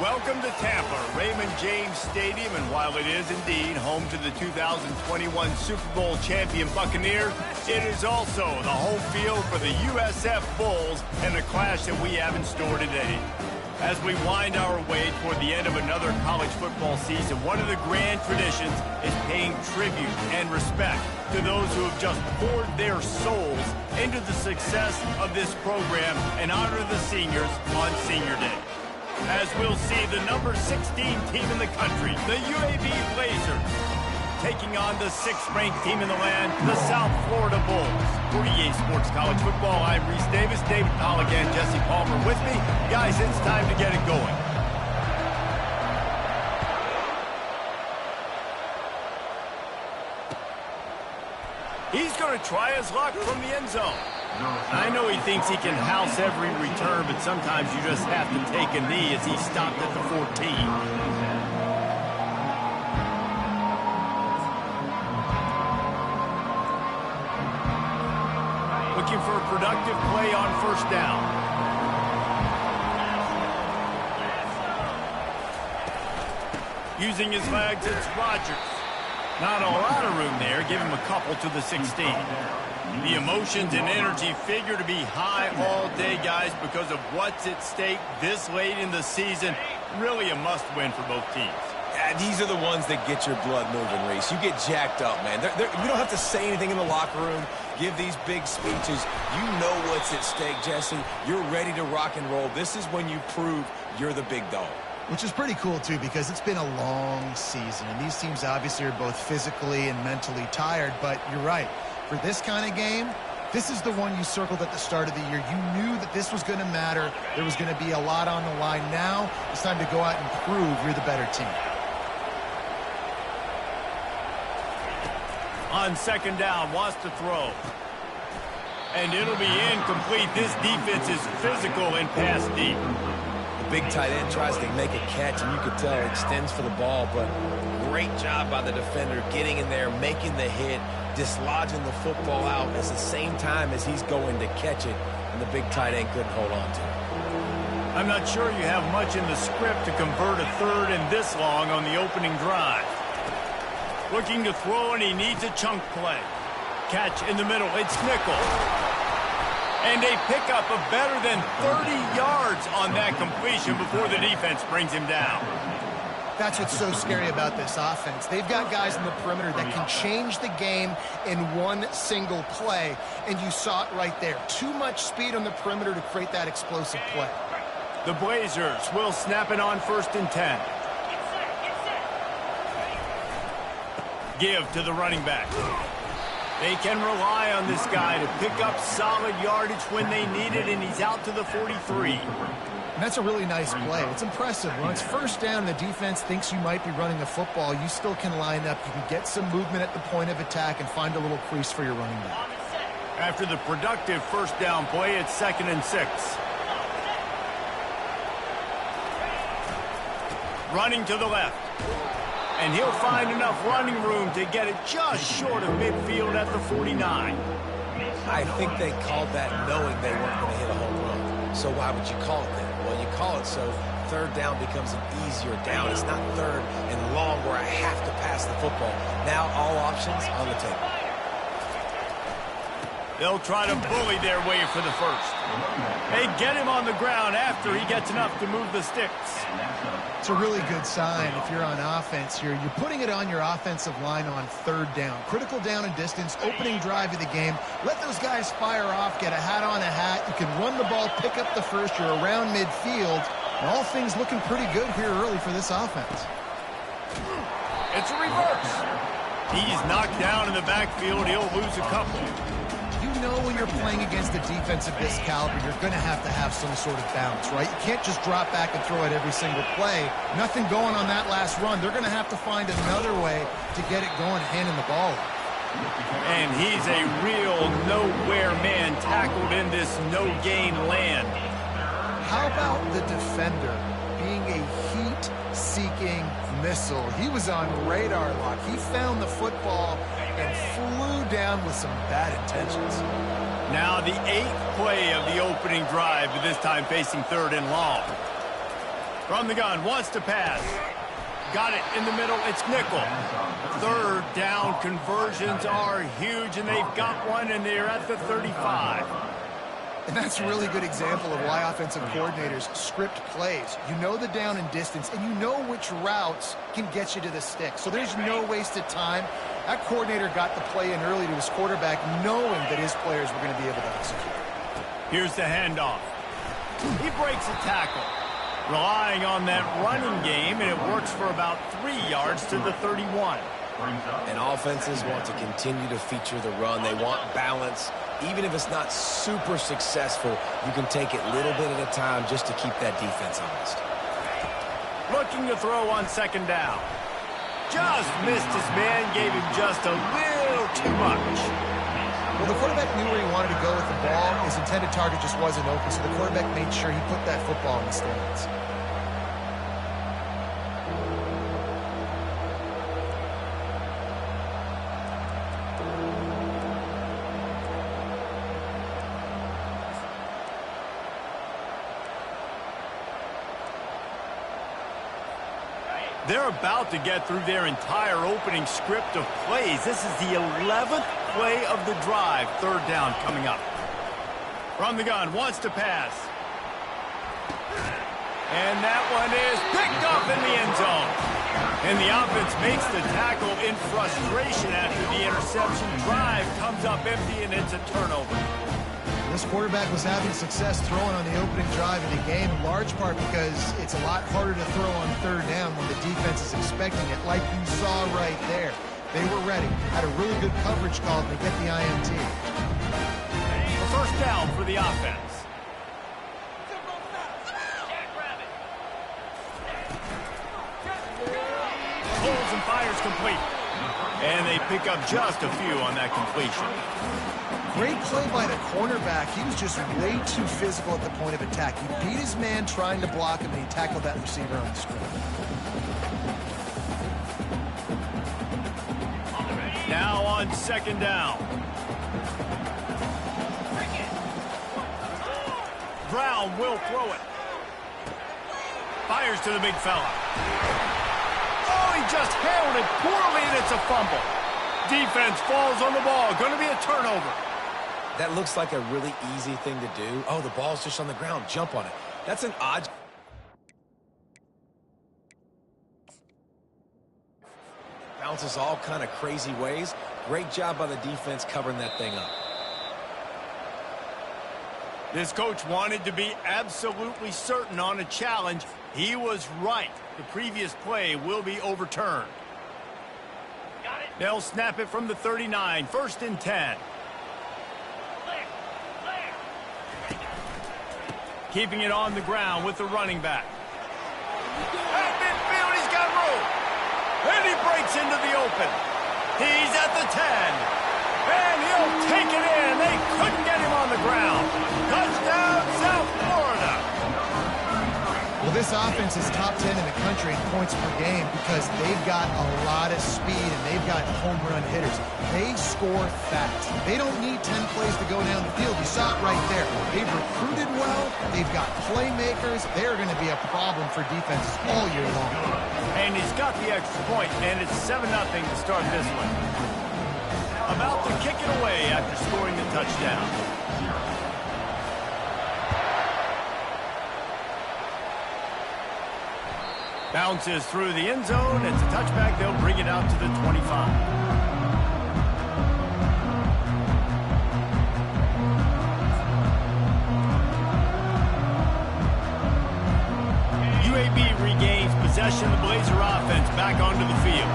Welcome to Tampa, Raymond James Stadium, and while it is indeed home to the 2021 Super Bowl champion Buccaneers, it is also the home field for the USF Bulls and the clash that we have in store today. As we wind our way toward the end of another college football season, one of the grand traditions is paying tribute and respect to those who have just poured their souls into the success of this program and honor the seniors on Senior Day. As we'll see the number 16 team in the country, the UAB Blazers, taking on the 6th-ranked team in the land, the South Florida Bulls. For EA Sports College Football, I'm Reese Davis, David Pollock, and Jesse Palmer with me. Guys, it's time to get it going. He's going to try his luck from the end zone. I know he thinks he can house every return, but sometimes you just have to take a knee as he stopped at the 14. Looking for a productive play on first down. Using his legs, it's Rodgers. Not a lot of room there. Give him a couple to the 16. The emotions and energy figure to be high all day, guys, because of what's at stake this late in the season. Really a must-win for both teams. Yeah, these are the ones that get your blood moving, Reese. You get jacked up, man. You don't have to say anything in the locker room, give these big speeches. You know what's at stake, Jesse. You're ready to rock and roll. This is when you prove you're the big dog. Which is pretty cool, too, because it's been a long season. And these teams obviously are both physically and mentally tired. But you're right. For this kind of game, this is the one you circled at the start of the year. You knew that this was going to matter. There was going to be a lot on the line. Now it's time to go out and prove you're the better team. On second down, wants to throw. And it'll be incomplete. This defense is physical and pass deep. The big tight end tries to make a catch, and you could tell it extends for the ball, but great job by the defender getting in there, making the hit, dislodging the football out at the same time as he's going to catch it, and the big tight end couldn't hold on to it. I'm not sure you have much in the script to convert a third and this long on the opening drive. Looking to throw, and he needs a chunk play. Catch in the middle. It's Nickel. And a pickup of better than 30 yards on that completion before the defense brings him down. That's what's so scary about this offense. They've got guys in the perimeter that can change the game in one single play, and you saw it right there. Too much speed on the perimeter to create that explosive play. The Blazers will snap it on 1st and 10. Give to the running back. They can rely on this guy to pick up solid yardage when they need it, and he's out to the 43. And that's a really nice play. It's impressive. When it's first down, the defense thinks you might be running the football. You still can line up. You can get some movement at the point of attack and find a little crease for your running back. After the productive first down play, it's 2nd and 6. Running to the left. And he'll find enough running room to get it just short of midfield at the 49. I think they called that knowing they weren't going to hit a home run. So why would you call it that? Well, you call it so third down becomes an easier down. It's not third and long where I have to pass the football. Now all options on the table. They'll try to bully their way for the first. They get him on the ground after he gets enough to move the sticks. It's a really good sign if you're on offense here. You're putting it on your offensive line on third down. Critical down and distance, opening drive of the game. Let those guys fire off, get a hat on a hat. You can run the ball, pick up the first. You're around midfield. And all things looking pretty good here early for this offense. It's a reverse. He's knocked down in the backfield. He'll lose a couple. You know when you're playing against a defense of this caliber, you're going to have some sort of bounce, right? You can't just drop back and throw it every single play. Nothing going on that last run. They're going to have to find another way to get it going, handing the ball off. And he's a real nowhere man tackled in this no-gain land. How about the defender being a heat-seeking missile? He was on radar lock. He found the football and flew down with some bad intentions. Now the 8th play of the opening drive, but this time facing 3rd and long. From the gun, wants to pass. Got it in the middle, it's nickel. Third down conversions are huge, and they've got one, and they're at the 35. And that's a really good example of why offensive coordinators script plays. You know the down and distance, and you know which routes can get you to the stick. So there's no wasted time. That coordinator got the play in early to his quarterback, knowing that his players were going to be able to execute. Here's the handoff. He breaks a tackle, relying on that running game, and it works for about 3 yards to the 31. And offenses want to continue to feature the run. They want balance. Even if it's not super successful, you can take it little bit at a time just to keep that defense honest. Looking to throw on second down. Just missed his man, gave him just a little too much. Well, the quarterback knew where he wanted to go with the ball. His intended target just wasn't open, so the quarterback made sure he put that football in the stands. They're about to get through their entire opening script of plays. This is the 11th play of the drive. Third down coming up. From the gun, wants to pass. And that one is picked off in the end zone. And the offense makes the tackle in frustration after the interception. Drive comes up empty, and it's a turnover. This quarterback was having success throwing on the opening drive in the game, in large part because it's a lot harder to throw on third down when the defense is expecting it, like you saw right there. They were ready, had a really good coverage call to get the INT. A first down for the offense. Pulls and fires complete. And they pick up just a few on that completion. Great play by the cornerback. He was just way too physical at the point of attack. He beat his man trying to block him, and he tackled that receiver on the screen. Now on second down. Brown will throw it. Fires to the big fella. Oh, he just handled it poorly, and it's a fumble. Defense falls on the ball. Going to be a turnover. That looks like a really easy thing to do. Oh, the ball's just on the ground. Jump on it. That's an odd... Bounces all kind of crazy ways. Great job by the defense covering that thing up. This coach wanted to be absolutely certain on a challenge. He was right. The previous play will be overturned. They'll snap it from the 39. First and 10. Keeping it on the ground with the running back. At midfield, he's got room. And he breaks into the open. He's at the 10. And he'll take it in. They couldn't get him on the ground. Touchdown, South Florida. Well, this offense is top 10 in the country in points per game because they've got a lot of speed and they've got home run hitters. They score fast. They don't need 10 plays to go down the field. You saw it right there. They've recruited well. They've got playmakers. They're going to be a problem for defenses all year long. And he's got the extra point, and it's 7-0 to start this one. About to kick it away after scoring the touchdown. Bounces through the end zone. It's a touchback. They'll bring it out to the 25. UAB regains possession of the Blazer offense back onto the field.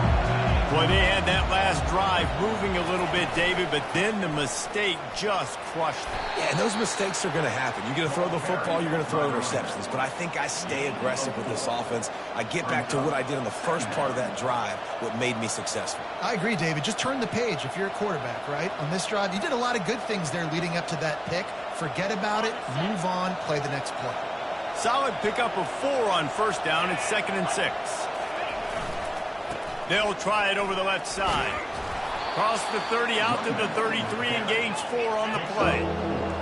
Boy, they had that last drive moving a little bit, David, but then the mistake just crushed them. Yeah, and those mistakes are going to happen. You're going to throw the football, you're going to throw interceptions. But I think I stay aggressive with this offense. I get back to what I did in the first part of that drive, what made me successful. I agree, David. Just turn the page if you're a quarterback, right? On this drive, you did a lot of good things there leading up to that pick. Forget about it, move on, play the next play. Solid pickup of 4 on first down. It's 2nd and 6. They'll try it over the left side. Cross the 30 out to the 33 and gains 4 on the play.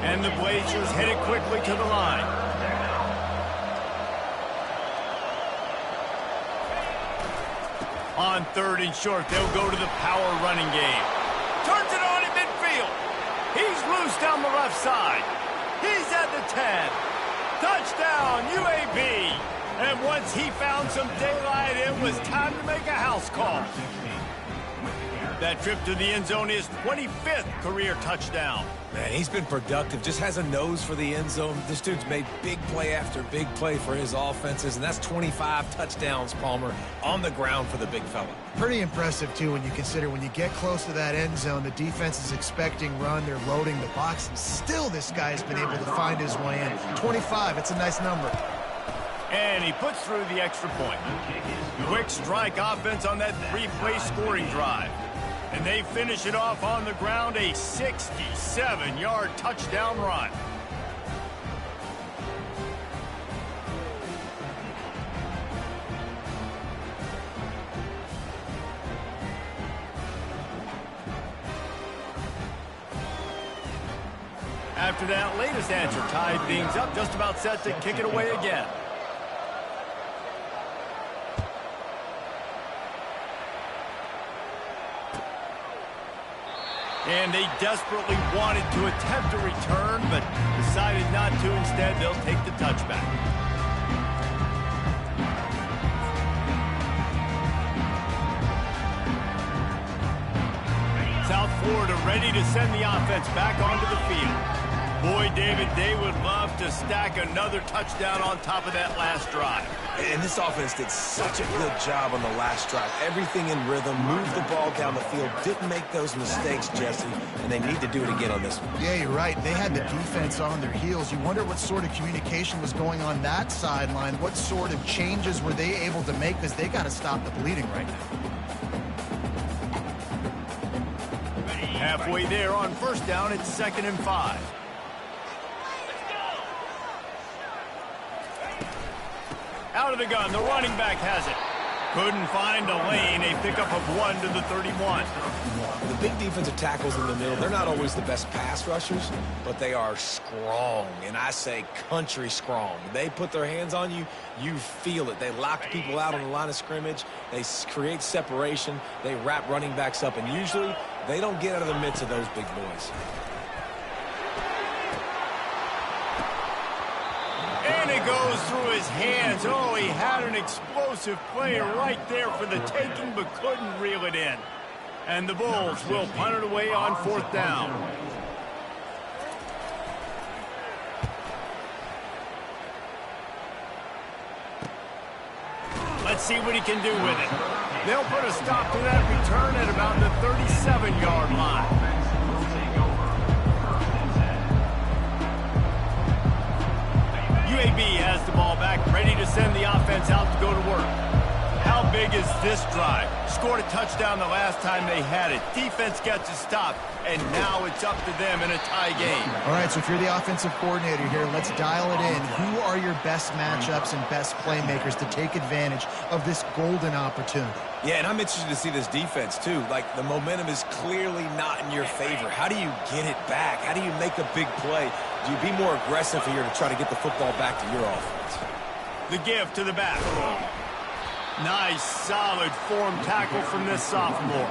And the Blazers hit it quickly to the line. On 3rd and short, they'll go to the power running game. Turns it on in midfield. He's loose down the left side. He's at the 10. Touchdown, UAB. And once he found some daylight, it was time to make a house call. That trip to the end zone is 25th career touchdown. Man, he's been productive, just has a nose for the end zone. This dude's made big play after big play for his offenses, and that's 25 touchdowns, Palmer, on the ground for the big fella. Pretty impressive, too, when you consider when you get close to that end zone, the defense is expecting run, they're loading the box, and still this guy's been able to find his way in. 25, it's a nice number. And he puts through the extra point. Quick strike offense on that 3-play scoring drive. And they finish it off on the ground, a 67-yard touchdown run. After that latest answer tied things up, just about set to kick it away again. And they desperately wanted to attempt a return, but decided not to. Instead, they'll take the touchback. South Florida ready to send the offense back onto the field. Boy, David, they would love to stack another touchdown on top of that last drive. And this offense did such a good job on the last drive. Everything in rhythm, moved the ball down the field, didn't make those mistakes, Jesse, and they need to do it again on this one. Yeah, you're right. They had the defense on their heels. You wonder what sort of communication was going on that sideline. What sort of changes were they able to make, because they got to stop the bleeding right now. Halfway there on 1st down, it's 2nd and 5. Out of the gun, the running back has it. Couldn't find a lane, a pickup of 1 to the 31. The big defensive tackles in the middle, they're not always the best pass rushers, but they are strong, and I say country strong. They put their hands on you, you feel it. They lock people out on the line of scrimmage. They create separation. They wrap running backs up, and usually they don't get out of the midst of those big boys. And it goes through his hands. Oh, he had an explosive play right there for the taking, but couldn't reel it in. And the Bulls will punt it away on 4th down. Let's see what he can do with it. They'll put a stop to that return at about the 37-yard line. UAB has the ball back, ready to send the offense out to go to work. How big is this drive? Scored a touchdown the last time they had it. Defense gets a stop, and now it's up to them in a tie game. All right, so if you're the offensive coordinator here, let's dial it in. Who are your best matchups and best playmakers to take advantage of this golden opportunity? Yeah, and I'm interested to see this defense, too. Like, the momentum is clearly not in your favor. How do you get it back? How do you make a big play? Do you be more aggressive here to try to get the football back to your offense? The give to the back. Nice, solid form tackle from this sophomore.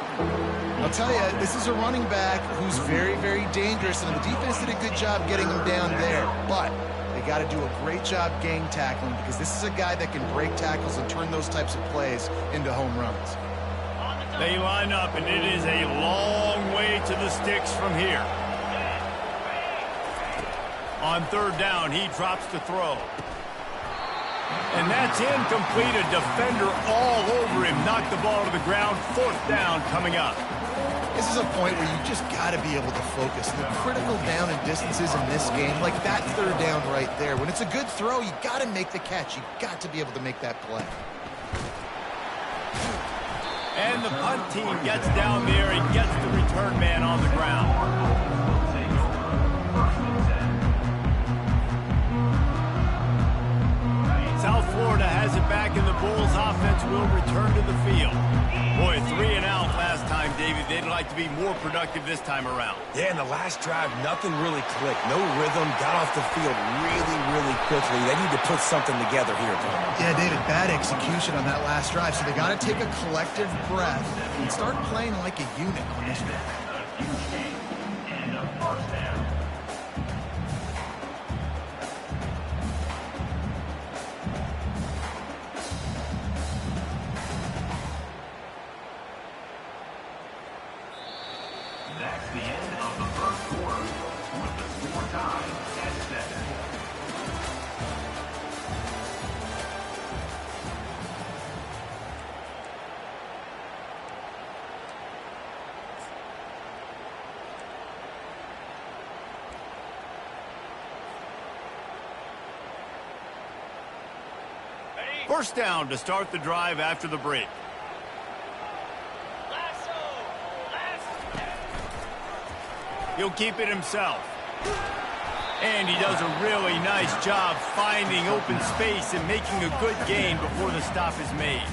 I'll tell you, this is a running back who's very, very dangerous, and the defense did a good job getting him down there. But they got to do a great job gang tackling, because this is a guy that can break tackles and turn those types of plays into home runs. They line up, and it is a long way to the sticks from here. On 3rd down, he drops to throw. And that's incomplete. A defender all over him. Knocked the ball to the ground. 4th down coming up. This is a point where you just got to be able to focus. The critical down and distances in this game, like that 3rd down right there. When it's a good throw, you got to make the catch. You got to be able to make that play. And the punt team gets down there and gets the return man on the ground. South Florida has it back, and the Bulls offense will return to the field. Boy, 3 and out last time, Dave. Davey, they'd like to be more productive this time around. Yeah, in the last drive, nothing really clicked. No rhythm, got off the field really, really quickly. They need to put something together here, Tom. Yeah, David, bad execution on that last drive, so they got to take a collective breath and start playing like a unit on this one. That's the end of the first quarter with the score tied at 7. First down to start the drive after the break. He'll keep it himself. And he does a really nice job finding open space and making a good gain before the stop is made.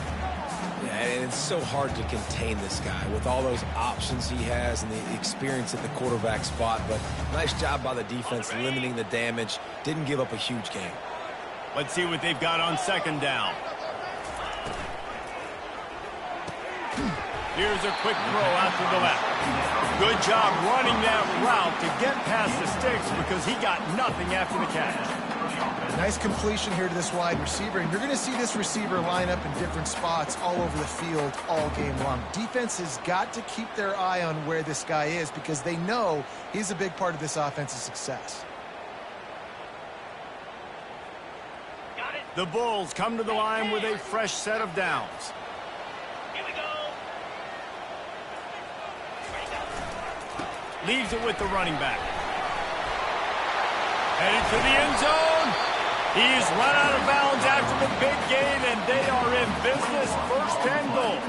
Yeah, and it's so hard to contain this guy with all those options he has and the experience at the quarterback spot. But nice job by the defense limiting the damage. Didn't give up a huge gain. Let's see what they've got on second down. Here's a quick throw out to the left. Good job running that route to get past the sticks because he got nothing after the catch. Nice completion here to this wide receiver, and you're going to see this receiver line up in different spots all over the field all game long. Defense has got to keep their eye on where this guy is because they know he's a big part of this offense's success. The Bulls come to the line with a fresh set of downs. Here we go. Leaves it with the running back. Headed to the end zone. He's run out of bounds after the big gain, and they are in business. First and goal.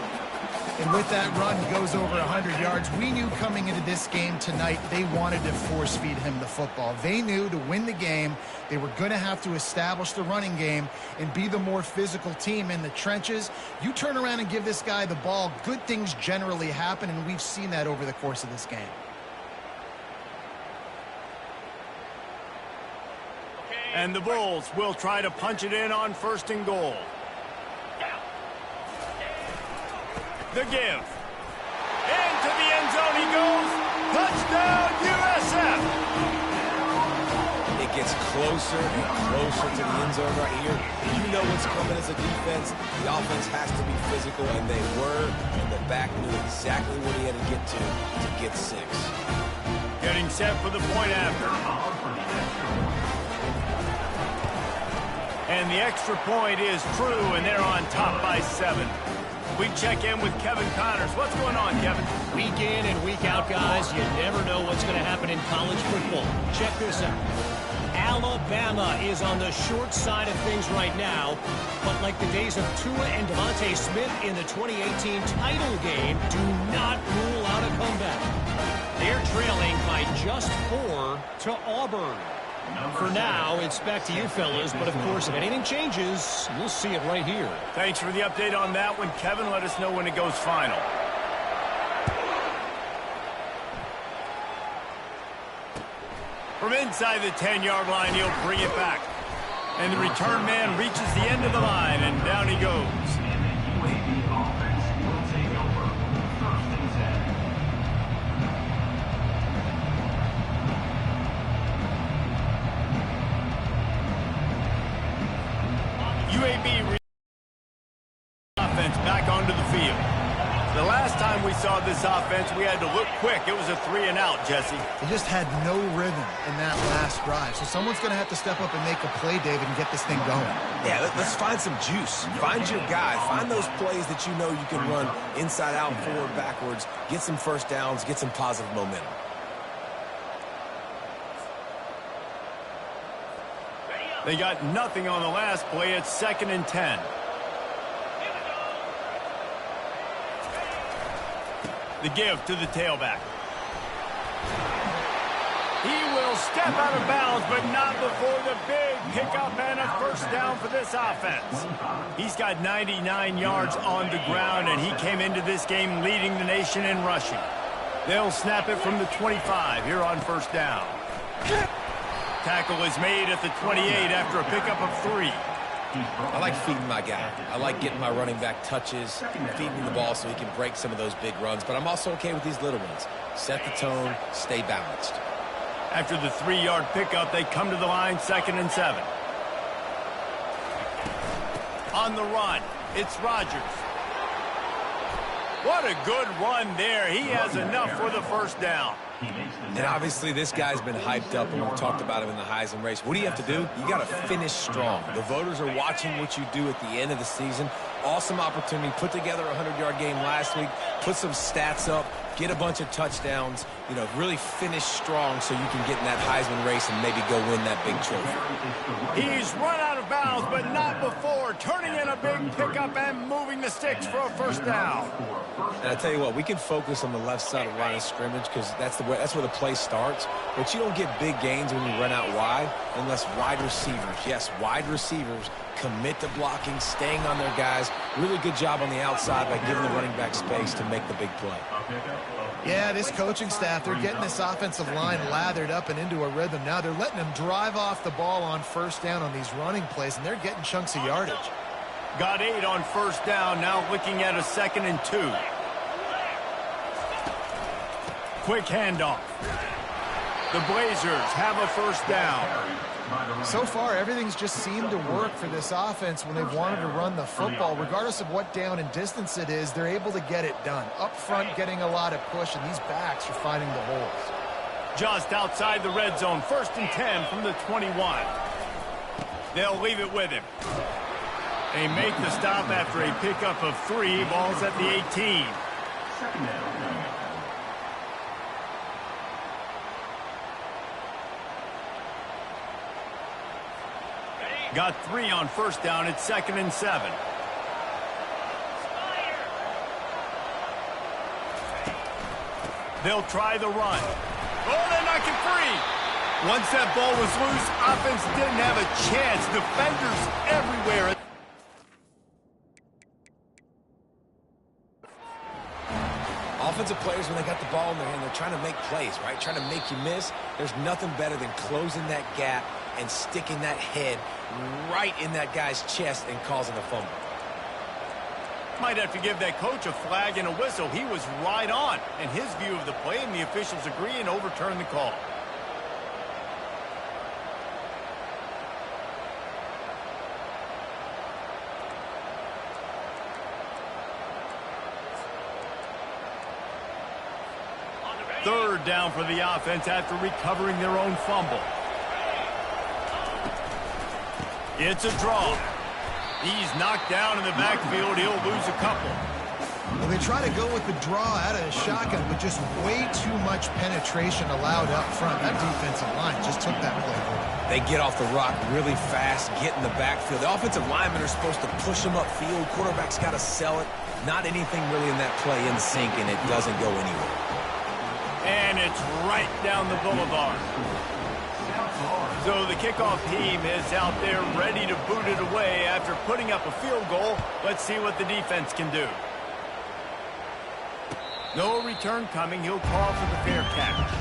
And with that run, he goes over 100 yards. We knew coming into this game tonight they wanted to force-feed him the football. They knew to win the game, they were going to have to establish the running game and be the more physical team in the trenches. You turn around and give this guy the ball, good things generally happen, and we've seen that over the course of this game. And the Bulls will try to punch it in on first and goal. The give. Into the end zone he goes. Touchdown, USF. It gets closer and closer to the end zone right here. You know what's coming as a defense. The offense has to be physical, and they were. And the back knew exactly what he had to get 6. Getting set for the point after. And the extra point is true, and they're on top by 7. We check in with Kevin Connors. What's going on, Kevin? Week in and week out, guys, you never know what's going to happen in college football. Check this out. Alabama is on the short side of things right now, but like the days of Tua and Devontae Smith in the 2018 title game, do not rule out a comeback. They're trailing by just 4 to Auburn. For now, it's back to you fellas, but of course, if anything changes, you'll see it right here. Thanks for the update on that one, Kevin. Let us know when it goes final. From inside the 10-yard line, he'll bring it back. And the return man reaches the end of the line, and down he goes. UAB offense will take over. First and 10. UAB offense back onto the field. The last time we saw this offense, we had to look quick. It was a 3-and-out, Jesse. They just had no rhythm in that last drive. So someone's going to have to step up and make a play, David, and get this thing going. Yeah, let's find some juice. Find your guy. Find those plays that you know you can run inside out, forward, backwards. Get some first downs. Get some positive momentum. They got nothing on the last play. It's 2nd and 10. The give to the tailback. He will step out of bounds, but not before the big pickup and a first down for this offense. He's got 99 yards on the ground, and he came into this game leading the nation in rushing. They'll snap it from the 25 here on first down. Tackle is made at the 28 after a pickup of 3. I like feeding my guy. I like getting my running back touches, feeding the ball so he can break some of those big runs, but I'm also okay with these little ones. Set the tone, stay balanced. After the 3-yard pickup, they come to the line, 2nd and 7. On the run, it's Rodgers. What a good run there. He has enough for the first down. And obviously this guy's been hyped up, and we've talked about him in the Heisman race. What do you have to do? You got to finish strong. The voters are watching what you do at the end of the season. Awesome opportunity. Put together a 100-yard game last week. Put some stats up. Get a bunch of touchdowns. You know, really finish strong so you can get in that Heisman race and maybe go win that big trophy. He's run out of bounds, but not before turning in a big pickup and moving the sticks for a first down. And I tell you what, we can focus on the left side of the line of scrimmage because that's where the play starts. But you don't get big gains when you run out wide unless wide receivers, yes, wide receivers, commit to blocking, staying on their guys. Really good job on the outside by giving the running back space to make the big play. Yeah, this coaching staff, they're getting this offensive line lathered up and into a rhythm. Now they're letting them drive off the ball on first down on these running plays, and they're getting chunks of yardage. Got 8 on first down, now looking at a 2nd and 2. Quick handoff. The Blazers have a first down. So far, everything's just seemed to work for this offense when they've wanted to run the football. Regardless of what down and distance it is, they're able to get it done. Up front, getting a lot of push, and these backs are finding the holes. Just outside the red zone, 1st and 10 from the 21. They'll leave it with him. They make the stop after a pickup of 3. Ball's at the 18. Got 3 on first down. It's 2nd and 7. They'll try the run. Oh, they knock it free. Once that ball was loose, offense didn't have a chance. Defenders everywhere. Offensive players, when they got the ball in their hand, they're trying to make plays, right? Trying to make you miss. There's nothing better than closing that gap and sticking that head right in that guy's chest and causing a fumble. Might have to give that coach a flag and a whistle. He was right on in his view of the play, and the officials agree and overturn the call. Third down for the offense after recovering their own fumble. It's a draw. He's knocked down in the backfield. He'll lose a couple. Well, they try to go with the draw out of the shotgun, but just way too much penetration allowed up front. That defensive line just took that play forward. They get off the rock really fast, get in the backfield. The offensive linemen are supposed to push them upfield. Quarterback's got to sell it. Not anything really in that play in sync, and it doesn't go anywhere. And it's right down the boulevard. So the kickoff team is out there ready to boot it away after putting up a field goal. Let's see what the defense can do. No return coming. He'll call for the fair catch.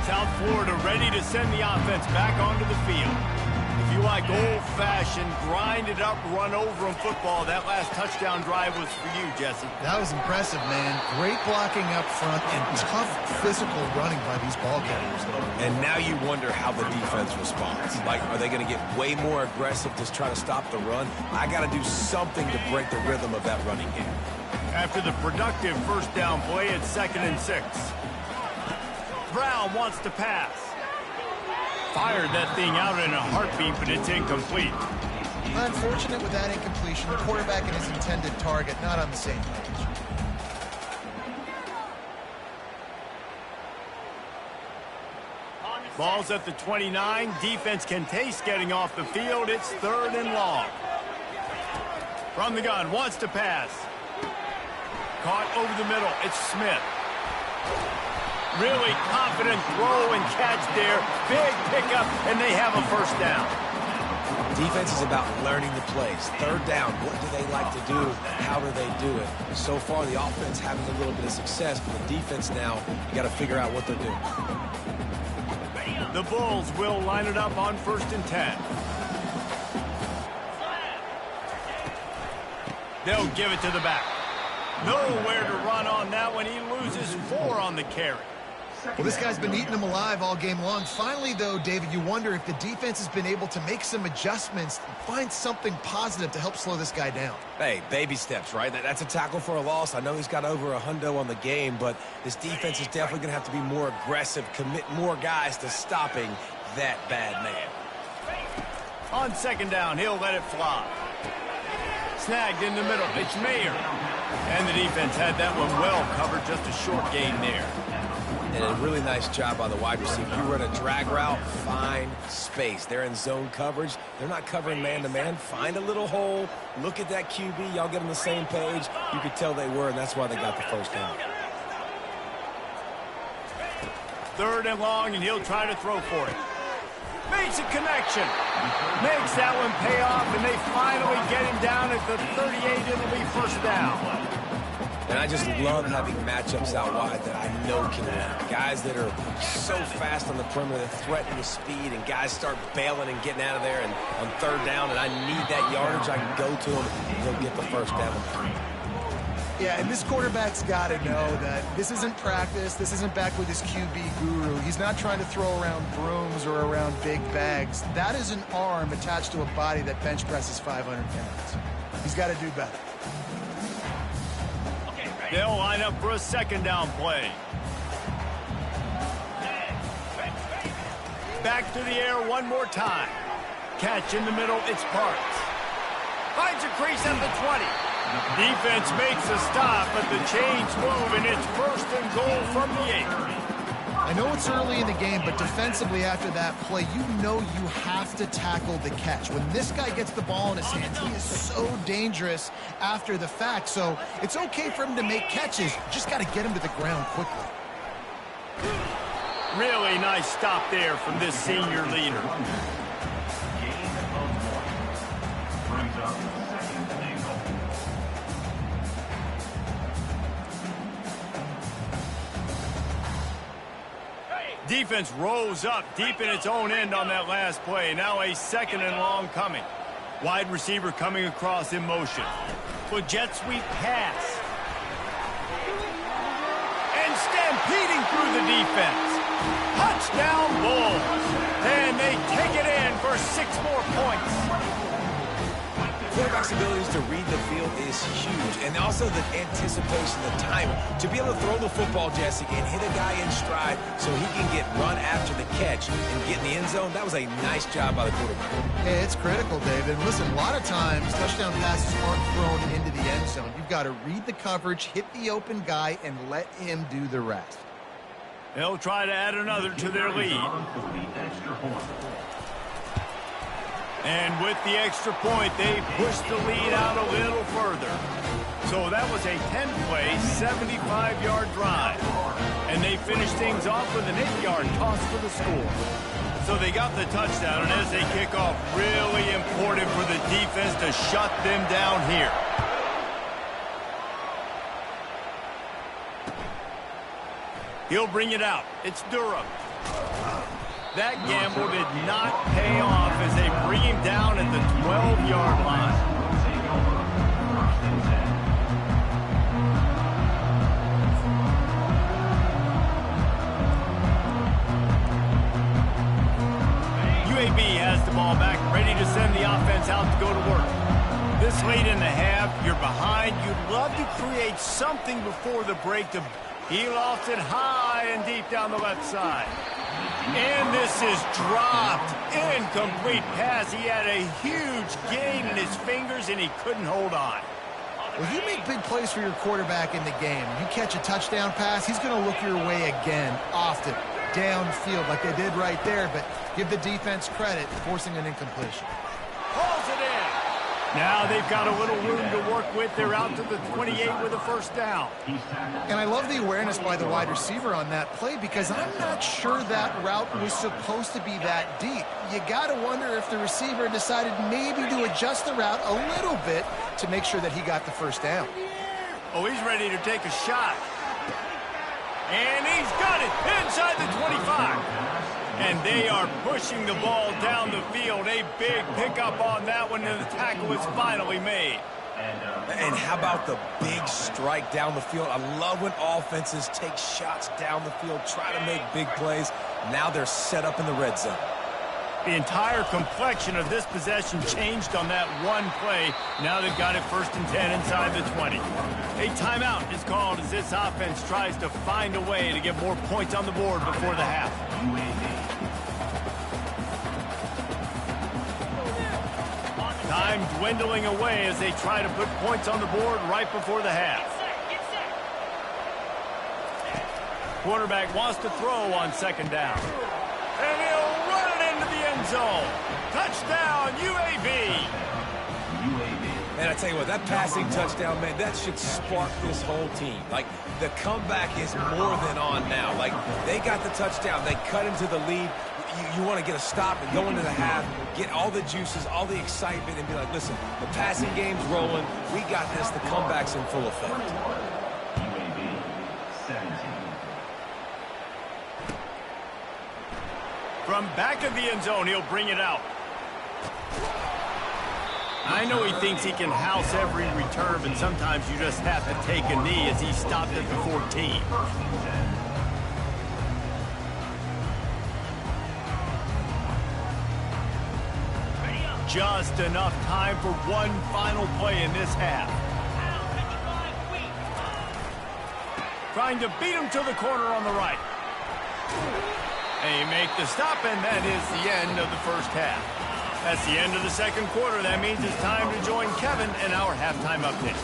South Florida ready to send the offense back onto the field. If you like old-fashioned, grind-it-up, run-over-'em football, that last touchdown drive was for you, Jesse. That was impressive, man. Great blocking up front and tough physical running by these ball carriers. And now you wonder how the defense responds. Like, are they going to get way more aggressive to try to stop the run? I got to do something to break the rhythm of that running game. After the productive first down play, it's 2nd and 6. Brown wants to pass. Fired that thing out in a heartbeat, but it's incomplete. Unfortunate with that incompletion. The quarterback and his intended target not on the same page. Ball's at the 29. Defense can taste getting off the field. It's 3rd and long. From the gun, wants to pass. Caught over the middle. It's Smith. Really confident throw and catch there. Big pickup, and they have a first down. Defense is about learning the plays. Third down, what do they like to do? How do they do it? So far, the offense having a little bit of success, but the defense now, you got to figure out what they're doing. The Bulls will line it up on 1st and 10. They'll give it to the back. Nowhere to run on that one. He loses 4 on the carry. Well, this guy's been eating them alive all game long. Finally, though, David, you wonder if the defense has been able to make some adjustments, find something positive to help slow this guy down. Hey, baby steps, right? That's a tackle for a loss. I know he's got over $100 on the game, but this defense is definitely going to have to be more aggressive, commit more guys to stopping that bad man. On 2nd down, he'll let it fly. Snagged in the middle. It's Mayer. And the defense had that one well covered, just a short gain there. And a really nice job by the wide receiver. You run a drag route, find space. They're in zone coverage. They're not covering man-to-man. Find a little hole. Look at that QB. Y'all get on the same page. You could tell they were, and that's why they got the first down. 3rd and long, and he'll try to throw for it. Makes a connection. Makes that one pay off, and they finally get him down at the 38. It'll be first down. And I just love having matchups out wide that I know can win. Guys that are so fast on the perimeter that threaten with speed, and guys start bailing and getting out of there. And on 3rd down, and I need that yardage, I can go to him, and he'll get the first down. Yeah, and this quarterback's got to know that this isn't practice. This isn't back with his QB guru. He's not trying to throw around brooms or around big bags. That is an arm attached to a body that bench presses 500 pounds. He's got to do better. They'll line up for a 2nd down play. Back to the air one more time. Catch in the middle, it's Parks. Finds a crease at the 20. Defense makes a stop, but the chains move, and it's 1st and goal from the 8. I know it's early in the game, but defensively after that play, you know you have to tackle the catch. When this guy gets the ball in his hands, he is so dangerous after the fact. So it's okay for him to make catches. You just got to get him to the ground quickly. Really nice stop there from this senior leader. Gain of 1. Brings up 2nd and goal. Defense rose up deep in its own end on that last play. Now a 2nd and long coming. Wide receiver coming across in motion. With jet sweep pass. And stampeding through the defense. Touchdown Bulls. And they take it in for 6 more points. Quarterback's abilities to read the field is huge, and also the anticipation, the timing. To be able to throw the football, Jesse, and hit a guy in stride so he can get run after the catch and get in the end zone, that was a nice job by the quarterback. Yeah, it's critical, David. Listen, a lot of times touchdown passes aren't thrown into the end zone. You've got to read the coverage, hit the open guy, and let him do the rest. They'll try to add another to their lead. And with the extra point, they push the lead out a little further. So that was a 10-play, 75-yard drive. And they finished things off with an 8-yard toss for the score. So they got the touchdown, and as they kick off, really important for the defense to shut them down here. He'll bring it out. It's Durham. That gamble did not pay off as they bring him down at the 12-yard line. UAB has the ball back, ready to send the offense out to go to work. This late in the half, you're behind. You'd love to create something before the break. He lost it high and deep down the left side. And this is dropped. Incomplete pass. He had a huge gain in his fingers, and he couldn't hold on. Well, you make big plays for your quarterback in the game. You catch a touchdown pass, he's going to look your way again, often, downfield like they did right there. But give the defense credit, forcing an incompletion. Pulls it in. Now they've got a little room to work with. They're out to the 28 with a first down. And I love the awareness by the wide receiver on that play because I'm not sure that route was supposed to be that deep. You got to wonder if the receiver decided maybe to adjust the route a little bit to make sure that he got the first down. Oh, he's ready to take a shot. And he's got it inside the 25. And they are pushing the ball down the field. A big pickup on that one, and the tackle was finally made. And how about the big strike down the field? I love when offenses take shots down the field, try to make big plays. Now they're set up in the red zone. The entire complexion of this possession changed on that one play. Now they've got it 1st and 10 inside the 20. A timeout is called as this offense tries to find a way to get more points on the board before the half. Time dwindling away as they try to put points on the board right before the half. Quarterback wants to throw on 2nd down. And he'll run it into the end zone. Touchdown, UAB. Man, I tell you what, that passing touchdown, man, that should spark this whole team. Like, the comeback is more than on now. Like, they got the touchdown. They cut into the lead. You want to get a stop and go into the half, get all the juices, all the excitement, and be like, listen, the passing game's rolling. We got this. The comeback's in full effect. UAB 17. From back of the end zone, he'll bring it out. I know he thinks he can house every return, but sometimes you just have to take a knee as he stopped at the 14. Just enough time for one final play in this half. Trying to beat him to the corner on the right. They make the stop, and that is the end of the first half. That's the end of the 2nd quarter. That means it's time to join Kevin in our halftime update.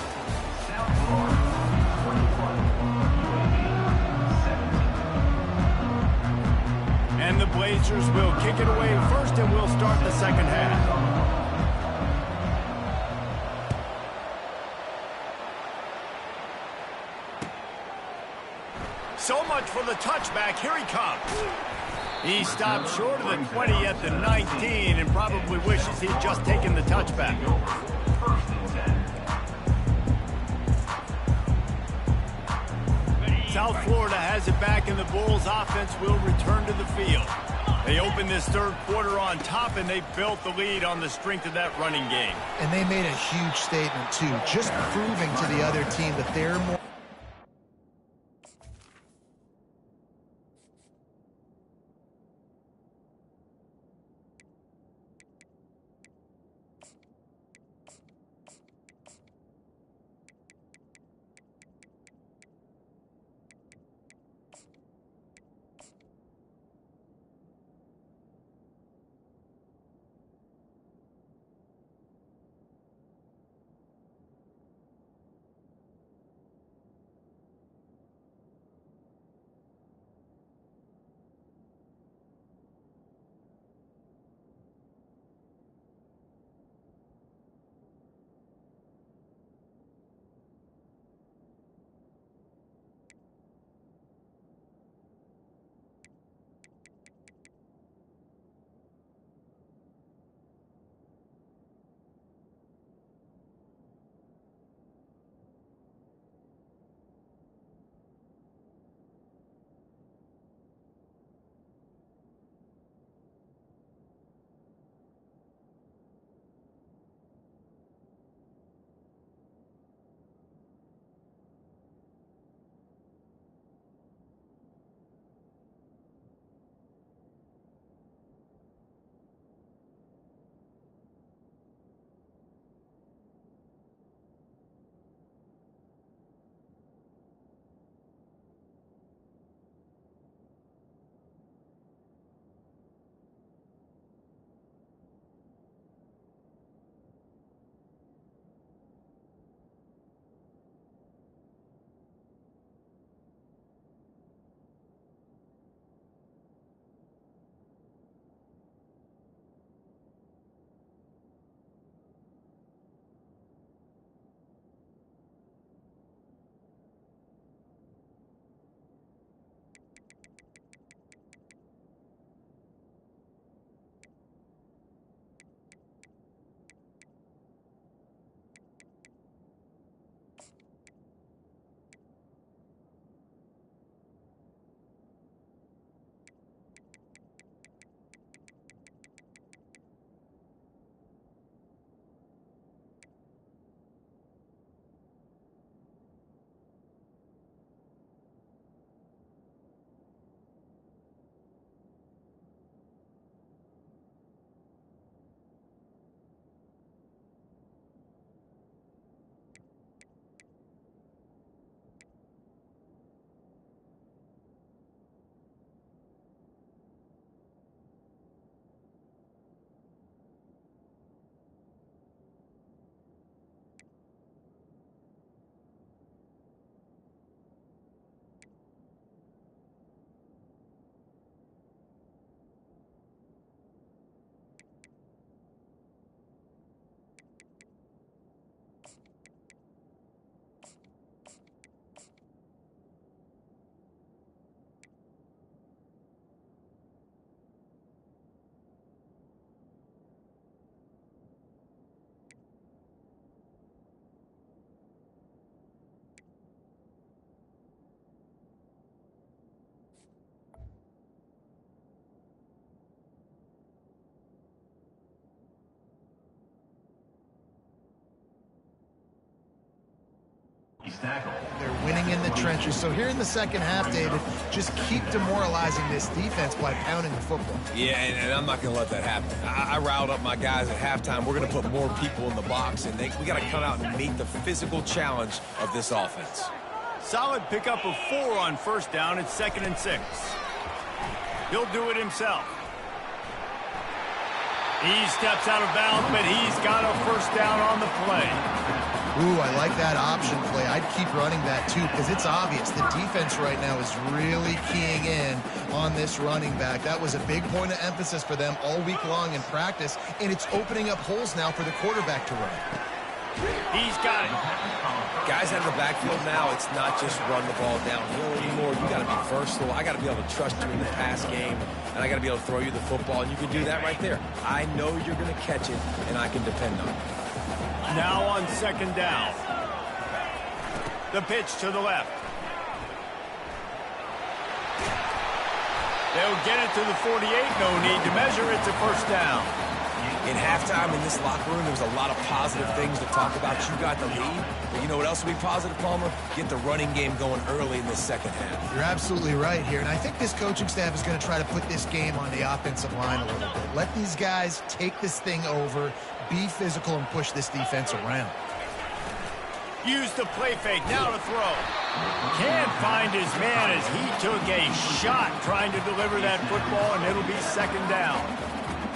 And the Blazers will kick it away first, and we'll start the 2nd half. So much for the touchback. Here he comes. He stopped short of the 20 at the 19 and probably wishes he'd just taken the touchback. South Florida has it back, and the Bulls offense will return to the field. They opened this 3rd quarter on top, and they built the lead on the strength of that running game. And they made a huge statement, too, just proving to the other team that they're more He's tackled. They're winning in the trenches. So here in the second half, David, just keep demoralizing this defense by pounding the football. Yeah, and I'm not going to let that happen. I riled up my guys at halftime. We're going to put more people in the box, and we got to come out and meet the physical challenge of this offense. Solid pickup of 4 on first down. It's 2nd and 6. He'll do it himself. He steps out of bounds, but he's got a first down on the play. Ooh, I like that option play. I'd keep running that too because it's obvious the defense right now is really keying in on this running back. That was a big point of emphasis for them all week long in practice, and it's opening up holes now for the quarterback to run. He's got it. Guys out of the backfield now, it's not just run the ball downhill anymore. You got to be versatile. I got to be able to trust you in the pass game, and I got to be able to throw you the football, and you can do that right there. I know you're going to catch it, and I can depend on it. Now on 2nd down. The pitch to the left. They'll get it to the 48. No need to measure. It's a first down. In halftime in this locker room, there was a lot of positive things to talk about. You got the lead, but you know what else will be positive, Palmer? Get the running game going early in the second half. You're absolutely right here, and I think this coaching staff is going to try to put this game on the offensive line a little bit. Let these guys take this thing over, be physical, and push this defense around. Use the play fake. Now to throw. Can't find his man as he took a shot trying to deliver that football, and it'll be 2nd down.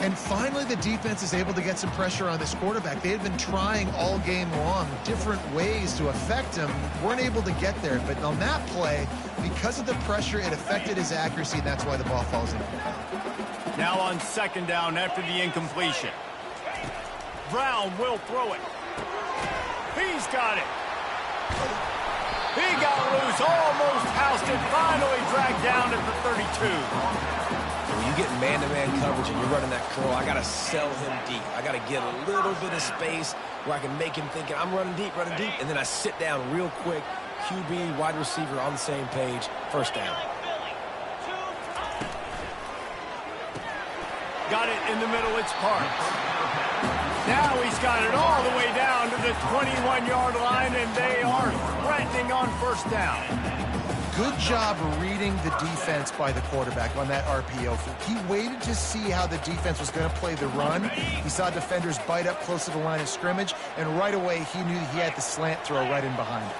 And finally, the defense is able to get some pressure on this quarterback. They had been trying all game long different ways to affect him. Weren't able to get there. But on that play, because of the pressure, it affected his accuracy, and that's why the ball falls in. Now on 2nd down after the incompletion. Brown will throw it. He's got it. He got loose, almost housed it, finally dragged down at the 32. When you get man-to-man coverage and you're running that curl, I got to sell him deep. I got to get a little bit of space where I can make him think I'm running deep, and then I sit down real quick. QB, wide receiver on the same page. First down. Got it in the middle, it's Parks. Now he's got it all the way down to the 21-yard line, and they are threatening on first down. Good job reading the defense by the quarterback on that RPO. He waited to see how the defense was going to play the run. He saw defenders bite up close to the line of scrimmage, and right away he knew he had the slant throw right in behind it.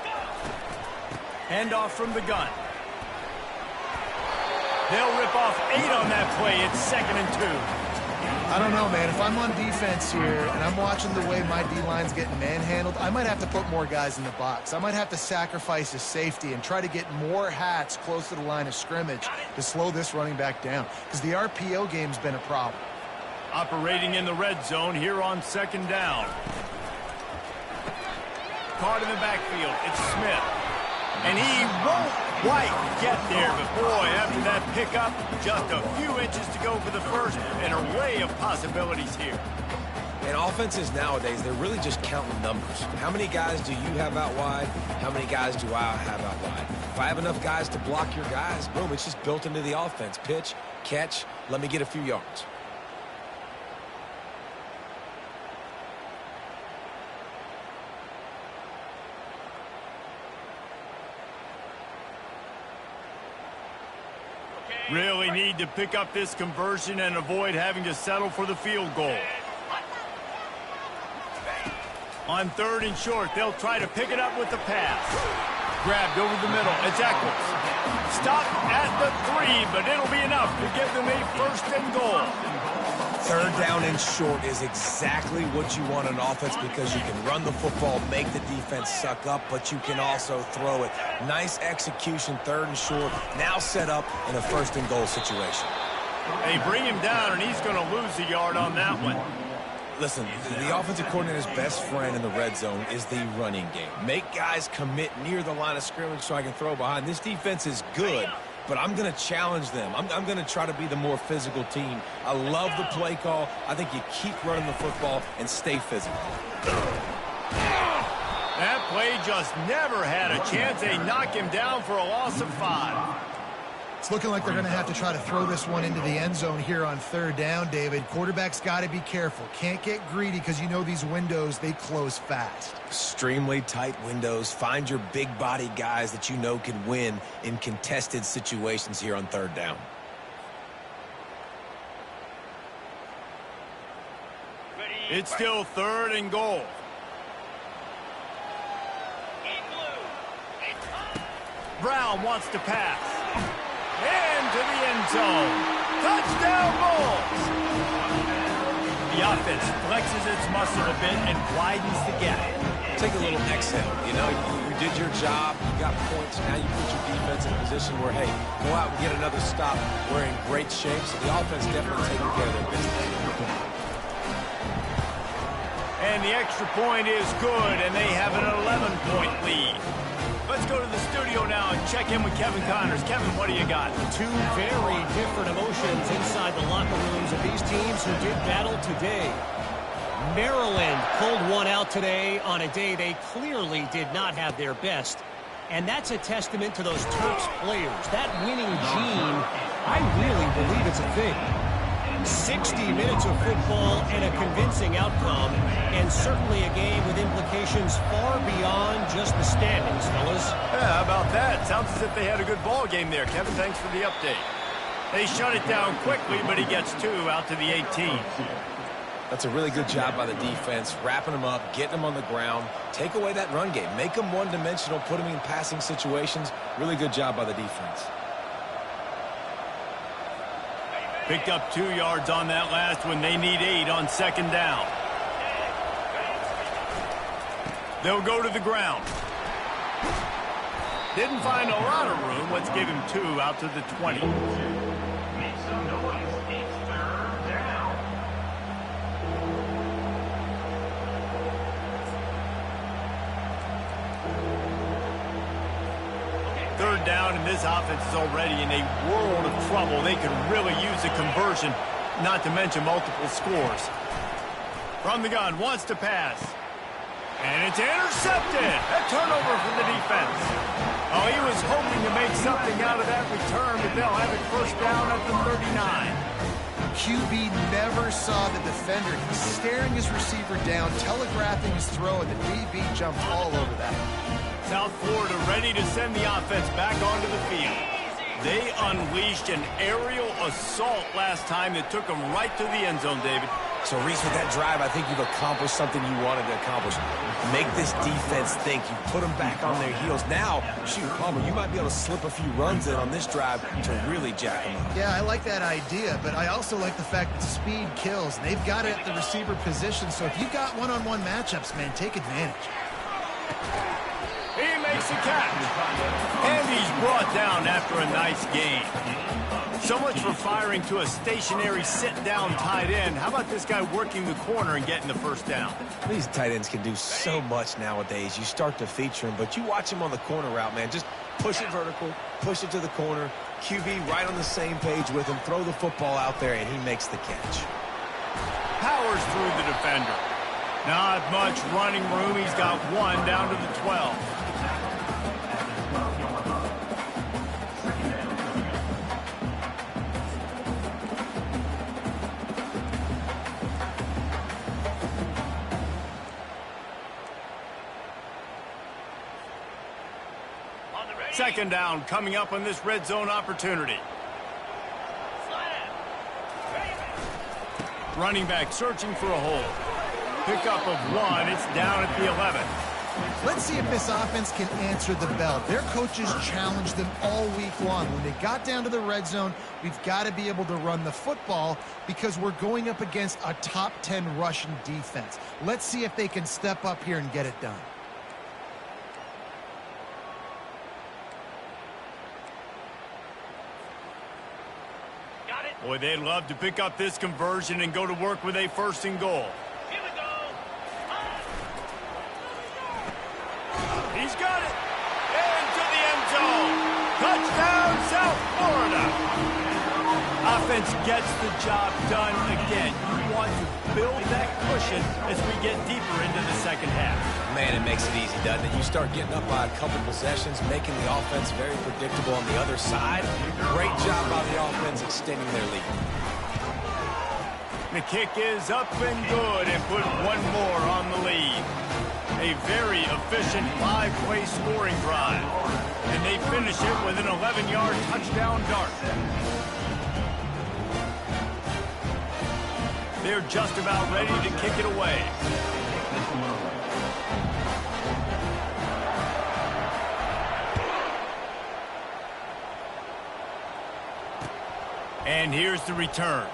Handoff from the gun. They'll rip off 8 on that play. It's 2nd and 2. I don't know, man. If I'm on defense here and I'm watching the way my D-line's getting manhandled, I might have to put more guys in the box. I might have to sacrifice his safety and try to get more hats close to the line of scrimmage to slow this running back down, because the RPO game's been a problem. Operating in the red zone here on 2nd down. Caught in the backfield. It's Smith. And he won't quite get there, but boy, after that pickup, just a few inches to go for the first, an array of possibilities here. And offenses nowadays, they're really just counting numbers. How many guys do you have out wide? How many guys do I have out wide? If I have enough guys to block your guys, boom, it's just built into the offense. Pitch, catch, let me get a few yards. Really need to pick up this conversion and avoid having to settle for the field goal. On 3rd and short, they'll try to pick it up with the pass. Grabbed over the middle. It's Eccles. Stopped at the 3, but it'll be enough to give them a 1st and goal. 3rd down and short is exactly what you want on offense, because you can run the football, make the defense suck up, but you can also throw it. Nice execution, 3rd and short, now set up in a 1st and goal situation. They bring him down, and he's going to lose a yard on that one. Listen, the offensive coordinator's best friend in the red zone is the running game. Make guys commit near the line of scrimmage so I can throw behind. This defense is good, but I'm going to challenge them. I'm going to try to be the more physical team. I love the play call. I think you keep running the football and stay physical. That play just never had a chance. They knock him down for a loss of 5. It's looking like they're going to have to try to throw this one into the end zone here on third down, David. Quarterback's got to be careful. Can't get greedy because you know these windows, they close fast. Extremely tight windows. Find your big body guys that you know can win in contested situations here on third down. It's still 3rd and goal. Brown wants to pass. Into the end zone. Touchdown, Bulls! The offense flexes its muscle a bit and widens the gap. Take a little exhale. You know, you did your job. You got points. Now you put your defense in a position where, hey, go out and get another stop. We're in great shape, so the offense definitely taking care of their business. And the extra point is good, and they have an 11-point lead. Let's go to the studio now and check in with Kevin Connors. Kevin, what do you got? Two very different emotions inside the locker rooms of these teams who did battle today. Maryland pulled one out today on a day they clearly did not have their best. And that's a testament to those Terps players. That winning gene, I really believe it's a thing. 60 minutes of football and a convincing outcome, and certainly a game with implications far beyond just the standings, fellas. Yeah, how about that? Sounds as if they had a good ball game there. Kevin, thanks for the update. They shut it down quickly, but he gets 2 out to the 18. That's a really good job by the defense, wrapping them up, getting them on the ground. Take away that run game. Make them one-dimensional, put them in passing situations. Really good job by the defense. Picked up 2 yards on that last one. They need 8 on 2nd down. They'll go to the ground. Didn't find a lot of room. Let's give him 2 out to the 20. Make some noise. It's 3rd down. 3rd down, and this offense is already in a world of trouble. They could really use a conversion, not to mention multiple scores. From the gun, wants to pass. And it's intercepted. A turnover for the defense. Oh, he was hoping to make something out of that return, but they'll have it 1st down at the 39. QB never saw the defender. He's staring his receiver down, telegraphing his throw, and the DB jumped all over that. South Florida ready to send the offense back onto the field. They unleashed an aerial assault last time that took them right to the end zone, David. So, Reese, with that drive, I think you've accomplished something you wanted to accomplish. Make this defense think. You put them back on their heels. Now, shoot, Palmer, you might be able to slip a few runs in on this drive to really jack them up. Yeah, I like that idea, but I also like the fact that speed kills. They've got it at the receiver position, so if you've got one-on-one matchups, man, take advantage. He makes a catch. And he's brought down after a nice game. So much for firing to a stationary sit-down tight end. How about this guy working the corner and getting the 1st down? These tight ends can do so much nowadays. You start to feature them, but you watch him on the corner route, man. Just push it vertical, push it to the corner. QB right on the same page with him. Throw the football out there, and he makes the catch. Powers through the defender. Not much running room. He's got 1 down to the 12. Second down coming up on this red zone opportunity. Running back searching for a hole. Pickup of 1. It's down at the 11. Let's see if this offense can answer the bell. Their coaches challenged them all week long. When they got down to the red zone, we've got to be able to run the football because we're going up against a top 10 Russian defense. Let's see if they can step up here and get it done. Boy, they'd love to pick up this conversion and go to work with a 1st and goal. Here we go. He's got it. Into the end zone. Touchdown, South Florida. defense gets the job done again. You want to build that cushion as we get deeper into the second half. Man, it makes it easy, doesn't it? You start getting up by a couple possessions, making the offense very predictable on the other side. Great job by the offense extending their lead. The kick is up and good and put one more on the lead. A very efficient 5-play scoring drive. And they finish it with an 11-yard touchdown dart. They're just about ready to kick it away. And here's the return.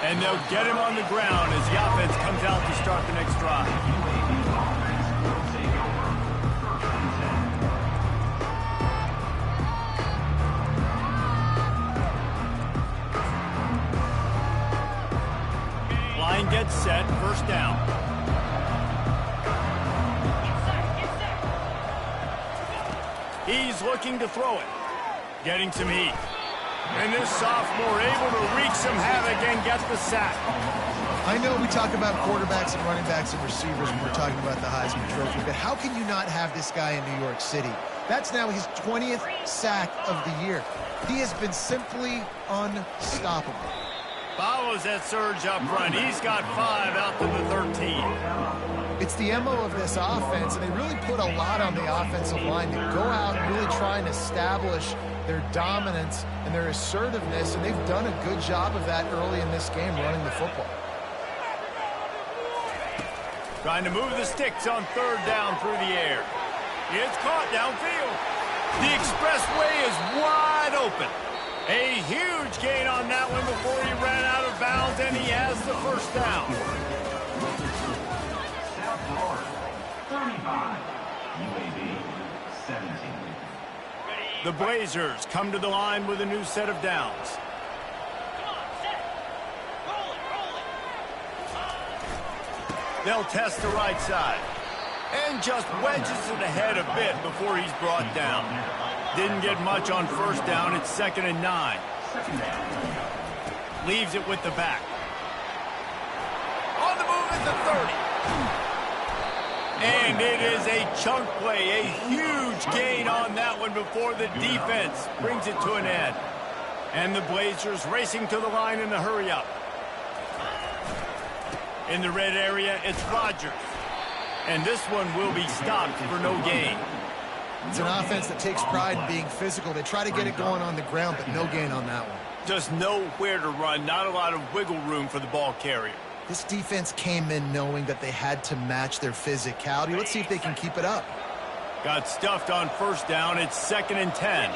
And they'll get him on the ground as the offense comes out to start the next drive. Line gets set, first down. He's looking to throw it. Getting some heat. And this sophomore able to wreak some havoc and get the sack. I know we talk about quarterbacks and running backs and receivers when we're talking about the Heisman Trophy, but how can you not have this guy in New York City? That's now his 20th sack of the year. He has been simply unstoppable. Follows that surge up front. He's got 5 out to the 13. It's the MO of this offense, and they really put a lot on the offensive line to go out and really try and establish their dominance and their assertiveness, and they've done a good job of that early in this game running the football. Trying to move the sticks on third down through the air. It's caught downfield. The expressway is wide open. A huge gain on that one before he ran out of bounds, and he has the first down. 35. UAB 17. The Blazers come to the line with a new set of downs. They'll test the right side. And just wedges it ahead a bit before he's brought down. Didn't get much on first down. It's 2nd and 9. Leaves it with the back. On the move at the 30. And it is a chunk play. A huge gain on that one before the defense brings it to an end. And the Blazers racing to the line in a hurry-up. In the red area, it's Rodgers. And this one will be stopped for no gain. It's an offense that takes pride in being physical. They try to get it going on the ground, but no gain on that one. Just nowhere to run. Not a lot of wiggle room for the ball carrier. This defense came in knowing that they had to match their physicality. Let's see if they can keep it up. Got stuffed on first down. It's 2nd and 10.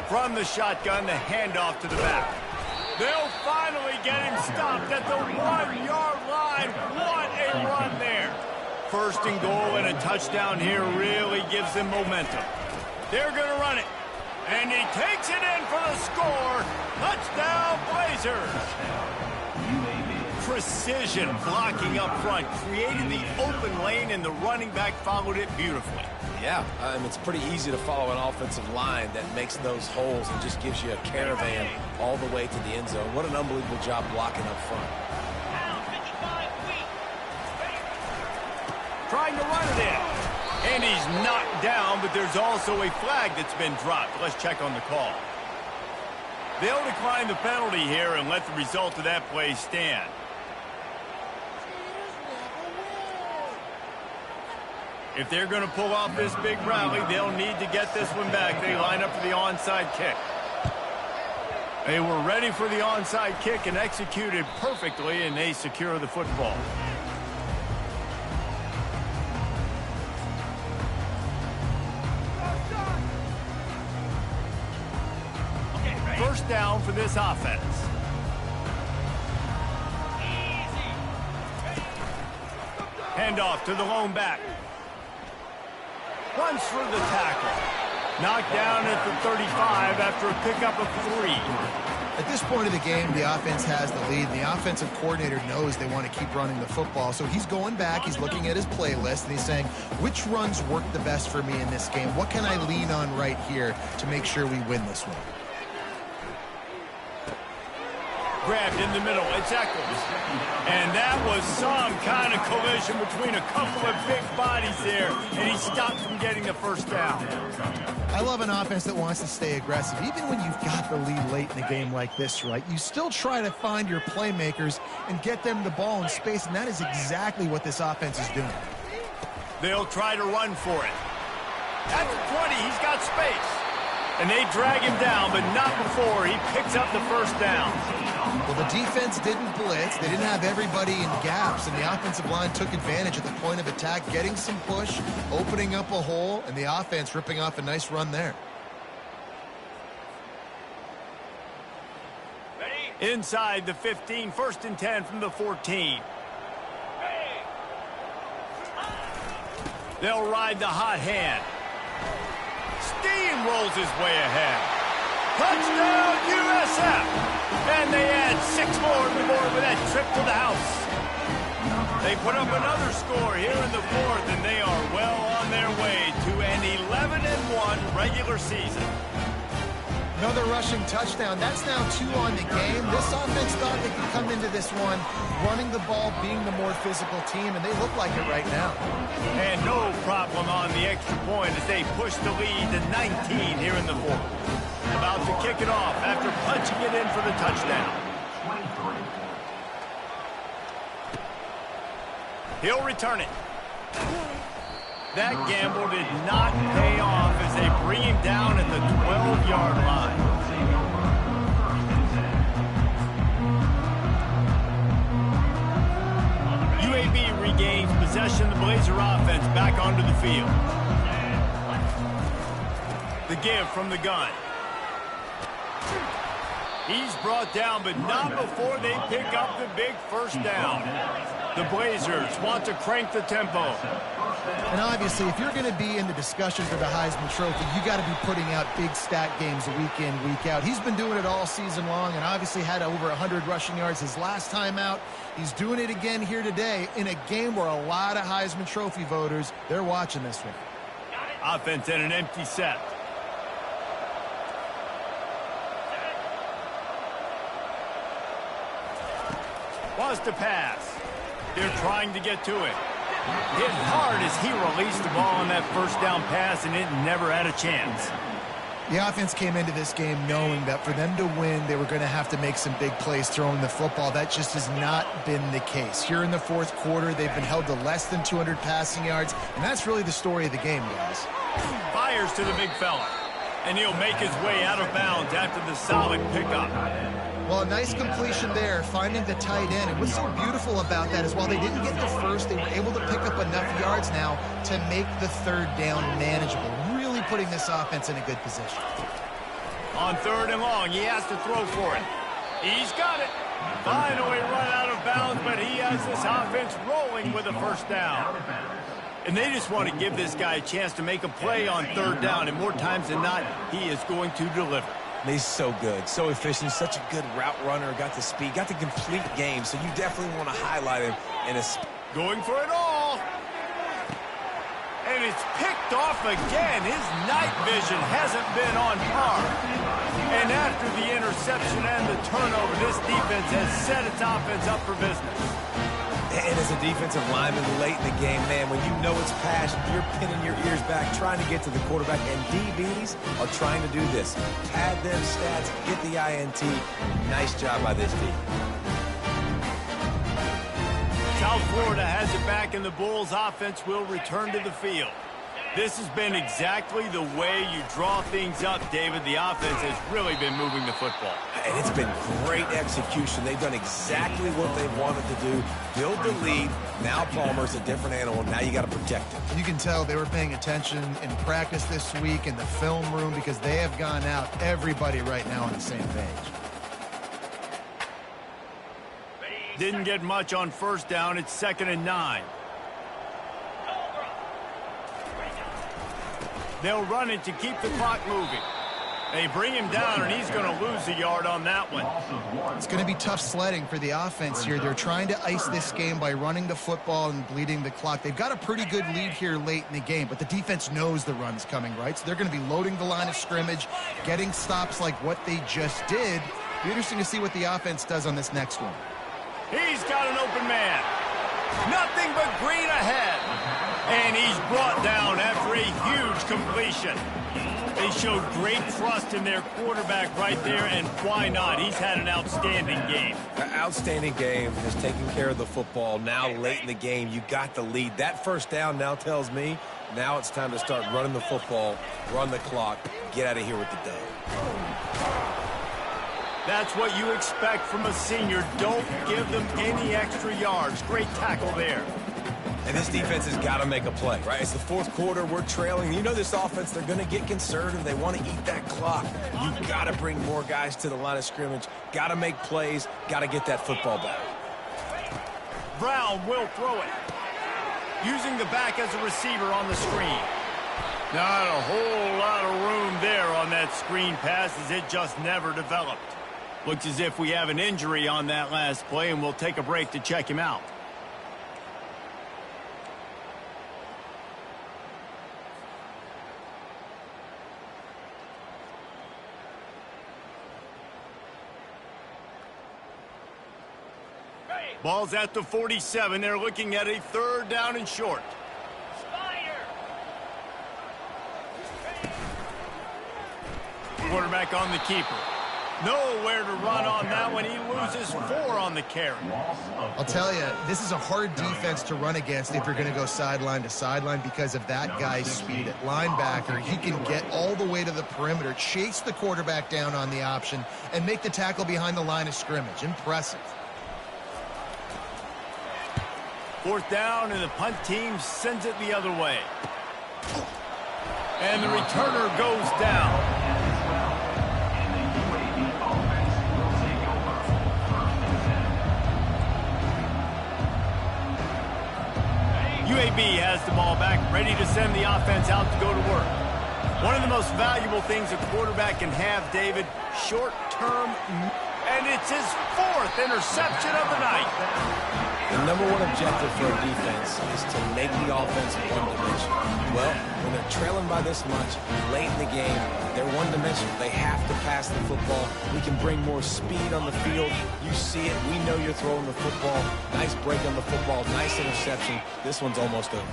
From the shotgun, the handoff to the back. They'll finally get him stopped at the 1-yard line. What a run there. First and goal and a touchdown here really gives them momentum. They're going to run it. And he takes it in for the score. Touchdown, Blazers. Precision blocking up front. Created the open lane, and the running back followed it beautifully. Yeah, it's pretty easy to follow an offensive line that makes those holes and just gives you a caravan all the way to the end zone. What an unbelievable job blocking up front. Trying to run it in. And he's knocked down, but there's also a flag that's been dropped. Let's check on the call. They'll decline the penalty here and let the result of that play stand. If they're going to pull off this big rally, they'll need to get this one back. They line up for the onside kick. They were ready for the onside kick and executed perfectly, and they secure the football. First down for this offense. Handoff to the lone back. Runs through the tackle. Knocked down at the 35 after a pickup of 3. At this point of the game, the offense has the lead. The offensive coordinator knows they want to keep running the football. So he's going back, he's looking at his playlist, and he's saying, which runs work the best for me in this game? What can I lean on right here to make sure we win this one? Grabbed in the middle, it's Eccles. And that was some kind of collision between a couple of big bodies there, and he stopped from getting the first down. I love an offense that wants to stay aggressive. Even when you've got the lead late in a game like this, right, you still try to find your playmakers and get them the ball in space, and that is exactly what this offense is doing. They'll try to run for it. At the 20, he's got space. And they drag him down, but not before he picks up the first down. Well, the defense didn't blitz. They didn't have everybody in gaps, and the offensive line took advantage at the point of attack, getting some push, opening up a hole, and the offense ripping off a nice run there. Inside the 15, 1st and 10 from the 14. They'll ride the hot hand. Steamrolls his way ahead. Touchdown, USF! And they add 6 more to the board with that trip to the house. They put up another score here in the 4th, and they are well on their way to an 11-1 regular season. Another rushing touchdown. That's now 2 on the game. This offense thought they could come into this one running the ball, being the more physical team, and they look like it right now. And no problem on the extra point as they push the lead to 19 here in the 4th. About to kick it off after punching it in for the touchdown. He'll return it. That gamble did not pay off as they bring him down at the 12-yard line. UAB regains possession of the Blazer offense back onto the field. The give from the gun. He's brought down, but not before they pick up the big first down. The Blazers want to crank the tempo. And obviously, if you're going to be in the discussion for the Heisman Trophy, you got to be putting out big stat games week in, week out. He's been doing it all season long and obviously had over 100 rushing yards his last time out. He's doing it again here today in a game where a lot of Heisman Trophy voters, they're watching this one. Offense in an empty set. Wants to pass. They're trying to get to it. Hit hard as he released the ball on that first down pass, and it never had a chance. The offense came into this game knowing that for them to win, they were going to have to make some big plays throwing the football. That just has not been the case. Here in the 4th quarter, they've been held to less than 200 passing yards, and that's really the story of the game, guys. Fires to the big fella, and he'll make his way out of bounds after the solid pickup. Well, a nice completion there, finding the tight end. And what's so beautiful about that is while they didn't get the first, they were able to pick up enough yards now to make the 3rd down manageable, really putting this offense in a good position. On 3rd and long, he has to throw for it. He's got it. Finally run out of bounds, but he has this offense rolling with a first down. And they just want to give this guy a chance to make a play on 3rd down, and more times than not, he is going to deliver. He's so good, so efficient, such a good route runner, got the speed, got the complete game, so you definitely want to highlight him in a... Going for it all. And it's picked off again. His night vision hasn't been on par. And after the interception and the turnover, this defense has set its offense up for business. And as a defensive lineman late in the game, man, when you know it's passed, you're pinning your ears back, trying to get to the quarterback, and DBs are trying to do this. Pad them stats, get the INT. Nice job by this team. South Florida has it back, and the Bulls offense will return to the field. This has been exactly the way you draw things up, David. The offense has really been moving the football. And it's been great execution. They've done exactly what they wanted to do. Build the lead. Now Palmer's a different animal. Now you got to protect him. You can tell they were paying attention in practice this week in the film room because they have gone out, everybody right now on the same page. Didn't get much on 1st down. It's 2nd and 9. They'll run it to keep the clock moving. They bring him down, and he's going to lose a yard on that one. It's going to be tough sledding for the offense here. They're trying to ice this game by running the football and bleeding the clock. They've got a pretty good lead here late in the game, but the defense knows the run's coming, right? So they're going to be loading the line of scrimmage, getting stops like what they just did. It'll be interesting to see what the offense does on this next one. He's got an open man. Nothing but green ahead. And he's brought down after a huge completion. They showed great trust in their quarterback right there, and why not? He's had an outstanding game. An outstanding game, just taking care of the football. Now late in the game, you got the lead. That first down now tells me now it's time to start running the football, run the clock, get out of here with the dub. That's what you expect from a senior. Don't give them any extra yards. Great tackle there. And this defense has got to make a play, right? It's the fourth quarter. We're trailing. You know this offense, they're going to get conservative. They want to eat that clock. You got to bring more guys to the line of scrimmage. Got to make plays. Got to get that football back. Brown will throw it. Using the back as a receiver on the screen. Not a whole lot of room there on that screen pass as it just never developed. Looks as if we have an injury on that last play, and we'll take a break to check him out. Ball's at the 47. They're looking at a third down and short. Quarterback on the keeper. Nowhere to run on that one. He loses 4 on the carry. I'll tell you, this is a hard defense to run against if you're going to go sideline to sideline because of that guy's speed. At linebacker, he can get all the way to the perimeter, chase the quarterback down on the option, and make the tackle behind the line of scrimmage. Impressive. Fourth down, and the punt team sends it the other way. And the returner goes down. UAB has the ball back, ready to send the offense out to go to work. One of the most valuable things a quarterback can have, David, short-term, and it's his 4th interception of the night. The number one objective for a defense is to make the offense one-dimensional. Well, when they're trailing by this much, late in the game, they're one-dimensional. They have to pass the football. We can bring more speed on the field. You see it. We know you're throwing the football. Nice break on the football. Nice interception. This one's almost over.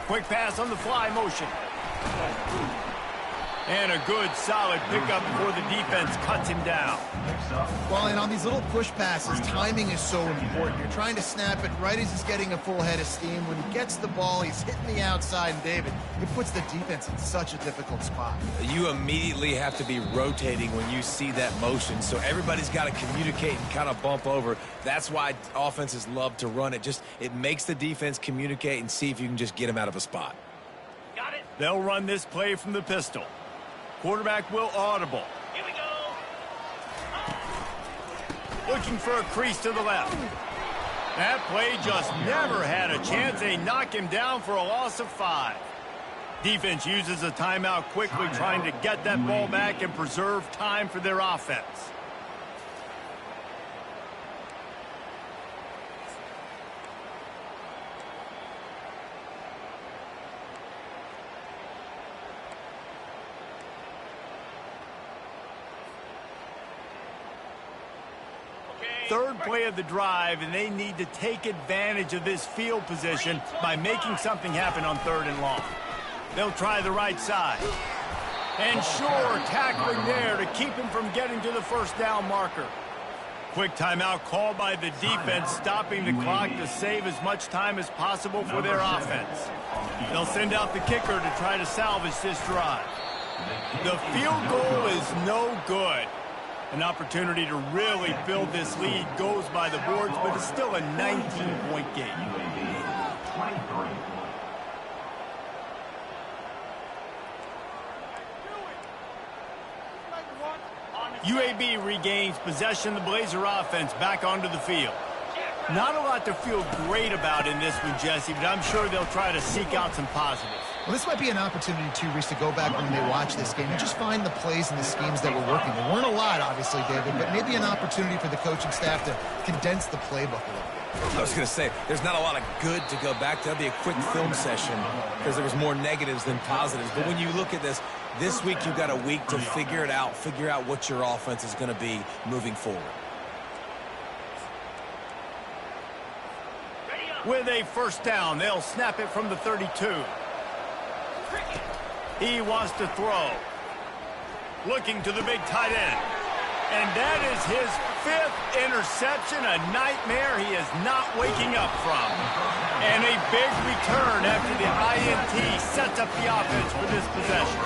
Quick pass on the fly motion. And a good, solid pickup before the defense cuts him down. Well, and on these little push passes, timing is so important. You're trying to snap it right as he's getting a full head of steam. When he gets the ball, he's hitting the outside, and David, it puts the defense in such a difficult spot. You immediately have to be rotating when you see that motion, so everybody's got to communicate and kind of bump over. That's why offenses love to run it. It makes the defense communicate and see if you can just get him out of a spot. Got it. They'll run this play from the pistol. Quarterback will audible. Here we go. Looking for a crease to the left. That play just never had a chance. They knock him down for a loss of 5. Defense uses a timeout quickly, trying to get that ball back and preserve time for their offense. Third play of the drive, and they need to take advantage of this field position by making something happen on 3rd and long. They'll try the right side. And sure, tackling there to keep him from getting to the first down marker. Quick timeout called by the defense, stopping the clock to save as much time as possible for their offense. They'll send out the kicker to try to salvage this drive. The field goal is no good. An opportunity to really build this lead goes by the boards, but it's still a 19-point game. UAB regains possession. The Blazer offense back onto the field. Not a lot to feel great about in this one, Jesse, but I'm sure they'll try to seek out some positives. Well, this might be an opportunity, too, Reese, to go back when they watch this game and just find the plays and the schemes that were working. There weren't a lot, obviously, David, but maybe an opportunity for the coaching staff to condense the playbook a little. I was going to say, there's not a lot of good to go back to. That'd be a quick film session because there was more negatives than positives. But when you look at this week you've got a week to figure it out, figure out what your offense is going to be moving forward. With a first down, they'll snap it from the 32. He wants to throw. Looking to the big tight end. And that is his 5th interception, a nightmare he is not waking up from. And a big return after the INT sets up the offense for this possession.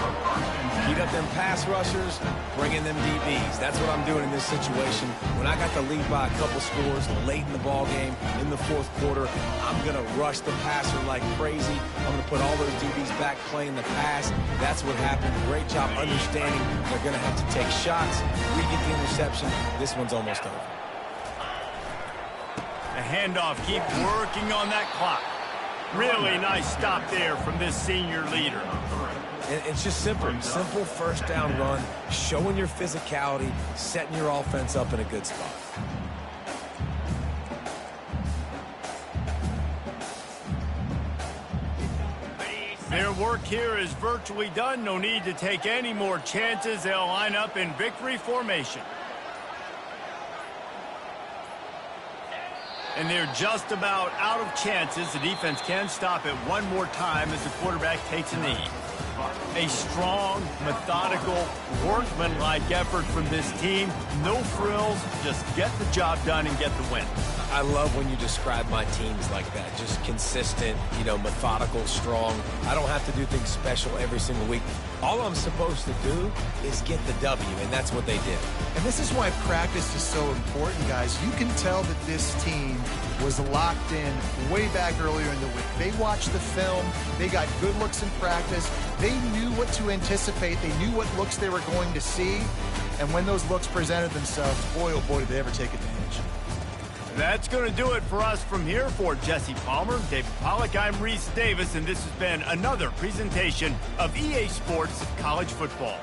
Heat up them pass rushers, bring in them DBs. That's what I'm doing in this situation. When I got the lead by a couple scores late in the ball game, in the 4th quarter, I'm going to rush the passer like crazy. I'm going to put all those DBs back playing the pass. That's what happened. Great job understanding they're going to have to take shots. We get the interception. This one's almost over. The handoff, keep working on that clock. Really nice stop there from this senior leader. It's just simple first down run, showing your physicality, setting your offense up in a good spot. Their work here is virtually done. No need to take any more chances. They'll line up in victory formation. And they're just about out of chances. The defense can stop it one more time as the quarterback takes a knee. A strong, methodical, workmanlike effort from this team. No frills, just get the job done and get the win. I love when you describe my teams like that. Just consistent, methodical, strong. I don't have to do things special every single week. All I'm supposed to do is get the W, and that's what they did. And this is why practice is so important, guys. You can tell that this team was locked in way back earlier in the week. They watched the film. They got good looks in practice. They knew what to anticipate. They knew what looks they were going to see. And when those looks presented themselves, boy, oh boy, did they ever take advantage. That's going to do it for us from here. For Jesse Palmer, David Pollack, I'm Reese Davis, and this has been another presentation of EA Sports College Football.